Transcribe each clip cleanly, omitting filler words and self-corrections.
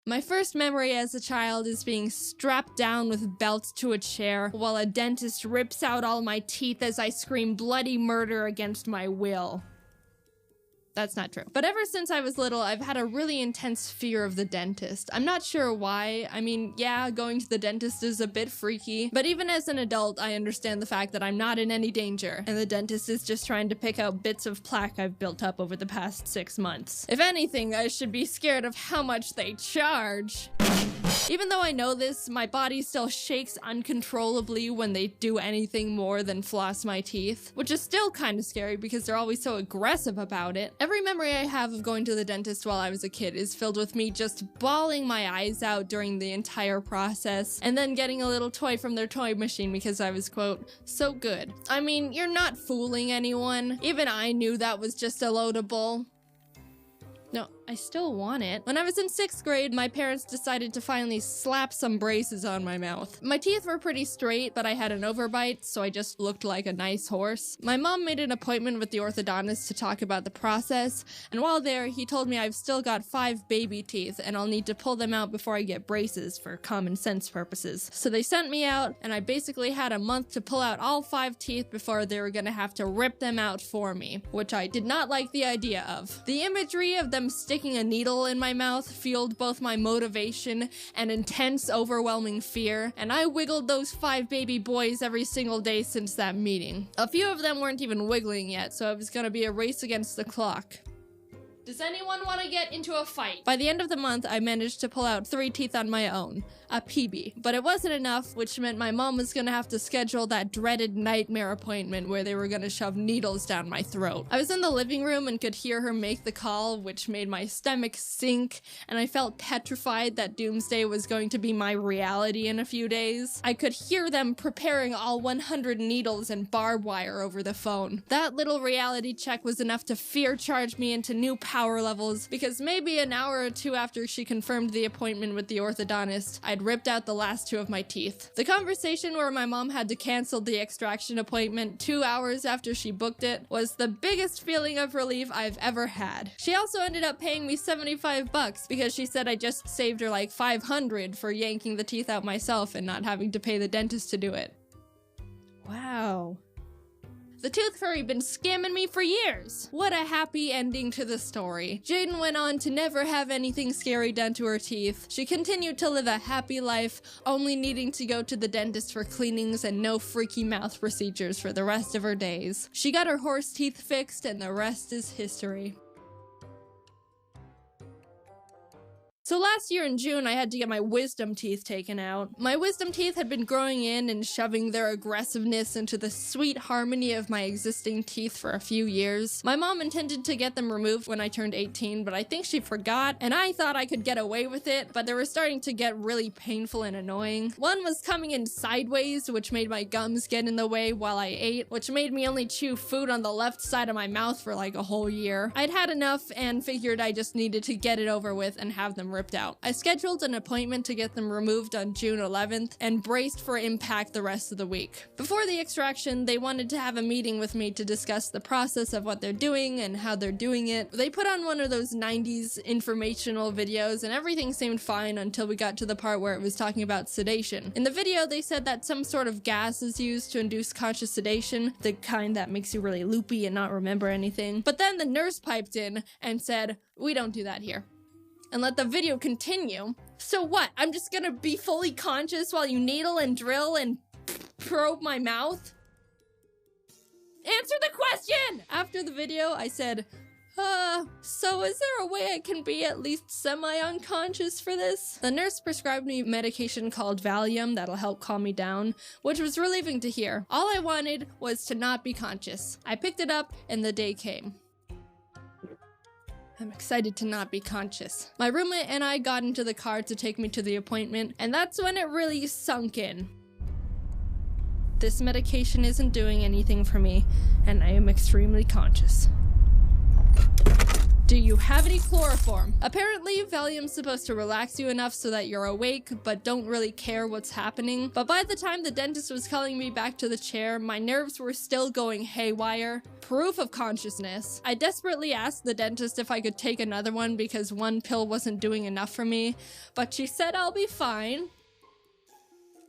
My first memory as a child is being strapped down with belts to a chair while a dentist rips out all my teeth as I scream bloody murder against my will. That's not true. But ever since I was little, I've had a really intense fear of the dentist. I'm not sure why. I mean, yeah, going to the dentist is a bit freaky, but even as an adult, I understand the fact that I'm not in any danger, and the dentist is just trying to pick out bits of plaque I've built up over the past 6 months. If anything, I should be scared of how much they charge. Even though I know this, my body still shakes uncontrollably when they do anything more than floss my teeth, which is still kind of scary because they're always so aggressive about it. Every memory I have of going to the dentist while I was a kid is filled with me just bawling my eyes out during the entire process, and then getting a little toy from their toy machine because I was, quote, so good. I mean, you're not fooling anyone. Even I knew that was just a load of bull. No, I still want it. When I was in 6th grade, my parents decided to finally slap some braces on my mouth. My teeth were pretty straight, but I had an overbite, so I just looked like a nice horse. My mom made an appointment with the orthodontist to talk about the process, and while there, he told me I've still got 5 baby teeth, and I'll need to pull them out before I get braces for common sense purposes. So they sent me out, and I basically had a month to pull out all 5 teeth before they were gonna have to rip them out for me, which I did not like the idea of. The imagery of them sticking a needle in my mouth fueled both my motivation and intense, overwhelming fear, and I wiggled those 5 baby boys every single day since that meeting. A few of them weren't even wiggling yet, so it was gonna be a race against the clock. Does anyone want to get into a fight? By the end of the month, I managed to pull out 3 teeth on my own, a PB. But it wasn't enough, which meant my mom was gonna have to schedule that dreaded nightmare appointment where they were gonna shove needles down my throat. I was in the living room and could hear her make the call, which made my stomach sink, and I felt petrified that doomsday was going to be my reality in a few days. I could hear them preparing all 100 needles and barbed wire over the phone. That little reality check was enough to fear charge me into new power levels, because maybe an hour or 2 after she confirmed the appointment with the orthodontist, I'd ripped out the last 2 of my teeth. The conversation where my mom had to cancel the extraction appointment 2 hours after she booked it was the biggest feeling of relief I've ever had. She also ended up paying me $75 because she said I just saved her like $500 for yanking the teeth out myself and not having to pay the dentist to do it. Wow. The tooth fairy been scamming me for years. What a happy ending to the story. Jaiden went on to never have anything scary done to her teeth. She continued to live a happy life, only needing to go to the dentist for cleanings and no freaky mouth procedures for the rest of her days. She got her horse teeth fixed, and the rest is history. So last year in June, I had to get my wisdom teeth taken out. My wisdom teeth had been growing in and shoving their aggressiveness into the sweet harmony of my existing teeth for a few years. My mom intended to get them removed when I turned 18, but I think she forgot, and I thought I could get away with it, but they were starting to get really painful and annoying. One was coming in sideways, which made my gums get in the way while I ate, which made me only chew food on the left side of my mouth for like a whole year. I'd had enough and figured I just needed to get it over with and have them ripped out. I scheduled an appointment to get them removed on June 11th and braced for impact the rest of the week. Before the extraction, they wanted to have a meeting with me to discuss the process of what they're doing and how they're doing it. They put on one of those 90s informational videos and everything seemed fine until we got to the part where it was talking about sedation. In the video, they said that some sort of gas is used to induce conscious sedation, the kind that makes you really loopy and not remember anything. But then the nurse piped in and said, "We don't do that here," and let the video continue. So what? I'm just gonna be fully conscious while you needle and drill and probe my mouth? Answer the question! After the video, I said, so is there a way I can be at least semi-unconscious for this? The nurse prescribed me medication called Valium that'll help calm me down, which was relieving to hear. All I wanted was to not be conscious. I picked it up and the day came. I'm excited to not be conscious. My roommate and I got into the car to take me to the appointment, and that's when it really sunk in. This medication isn't doing anything for me, and I am extremely conscious. Do you have any chloroform? Apparently, Valium's supposed to relax you enough so that you're awake, but don't really care what's happening. But by the time the dentist was calling me back to the chair, my nerves were still going haywire. Proof of consciousness. I desperately asked the dentist if I could take another one because one pill wasn't doing enough for me, but she said I'll be fine.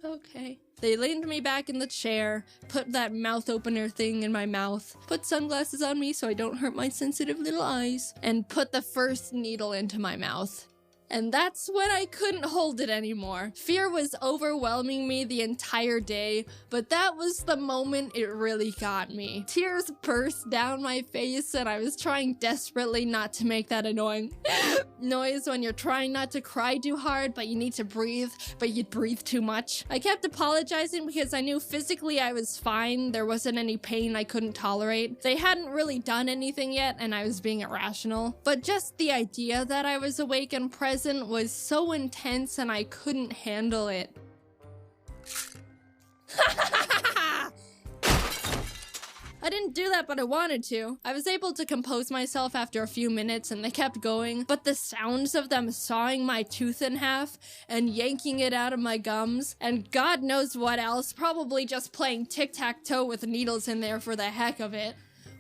Okay. They leaned me back in the chair, put that mouth opener thing in my mouth, put sunglasses on me so I don't hurt my sensitive little eyes, and put the first needle into my mouth. And that's when I couldn't hold it anymore. Fear was overwhelming me the entire day, but that was the moment it really got me. Tears burst down my face, and I was trying desperately not to make that annoying noise when you're trying not to cry too hard, but you need to breathe, but you breathe too much. I kept apologizing because I knew physically I was fine. There wasn't any pain I couldn't tolerate. They hadn't really done anything yet, and I was being irrational. But just the idea that I was awake and present was so intense and I couldn't handle it. I didn't do that, but I wanted to. I was able to compose myself after a few minutes and they kept going, but the sounds of them sawing my tooth in half and yanking it out of my gums, and God knows what else, probably just playing tic-tac-toe with needles in there for the heck of it,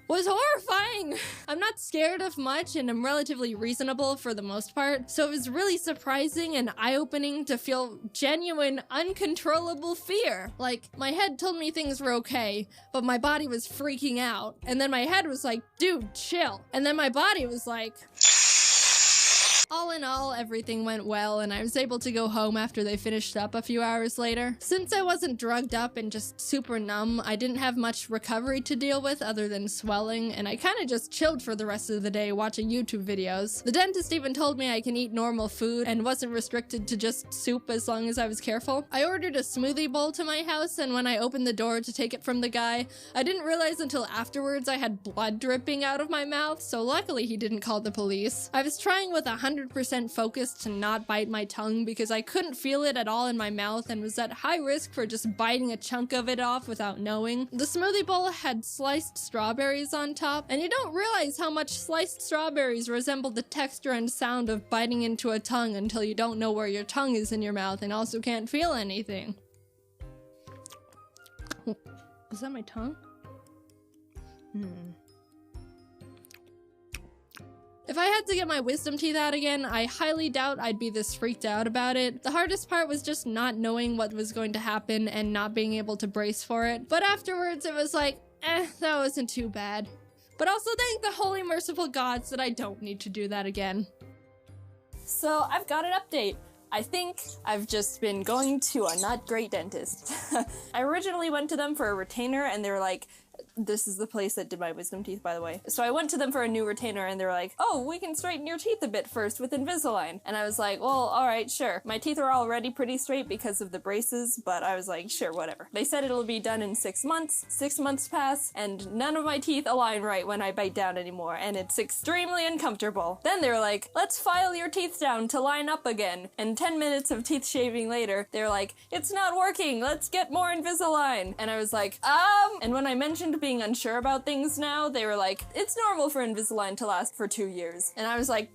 was horrifying. I'm not scared of much and I'm relatively reasonable for the most part, so it was really surprising and eye-opening to feel genuine, uncontrollable fear. Like, my head told me things were okay, but my body was freaking out. And then my head was like, dude, chill. And then my body was like... All in all, everything went well, and I was able to go home after they finished up a few hours later. Since I wasn't drugged up and just super numb, I didn't have much recovery to deal with other than swelling, and I kinda just chilled for the rest of the day watching YouTube videos. The dentist even told me I can eat normal food and wasn't restricted to just soup as long as I was careful. I ordered a smoothie bowl to my house, and when I opened the door to take it from the guy, I didn't realize until afterwards I had blood dripping out of my mouth, so luckily he didn't call the police. I was trying with 100% focus to not bite my tongue because I couldn't feel it at all in my mouth and was at high risk for just biting a chunk of it off without knowing. The smoothie bowl had sliced strawberries on top, and you don't realize how much sliced strawberries resemble the texture and sound of biting into a tongue until you don't know where your tongue is in your mouth and also can't feel anything. Was that my tongue? If I had to get my wisdom teeth out again, I highly doubt I'd be this freaked out about it. The hardest part was just not knowing what was going to happen and not being able to brace for it. But afterwards it was like, that wasn't too bad. But also thank the holy merciful gods that I don't need to do that again. So I've got an update. I think I've just been going to a not great dentist. I originally went to them for a retainer and they were like, this is the place that did my wisdom teeth, by the way. So I went to them for a new retainer and they were like, oh, we can straighten your teeth a bit first with Invisalign. And I was like, well, alright, sure. My teeth are already pretty straight because of the braces, but I was like, sure, whatever. They said it'll be done in 6 months. 6 months pass, and none of my teeth align right when I bite down anymore, and it's extremely uncomfortable. Then they were like, let's file your teeth down to line up again. And 10 minutes of teeth shaving later, they're like, it's not working, let's get more Invisalign. And I was like, And when I mentioned being unsure about things now, they were like, it's normal for Invisalign to last for 2 years. And I was like,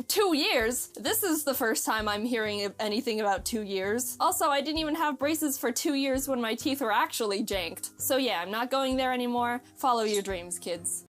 2 years? This is the first time I'm hearing anything about 2 years. Also, I didn't even have braces for 2 years when my teeth were actually janked. So yeah, I'm not going there anymore. Follow your dreams, kids.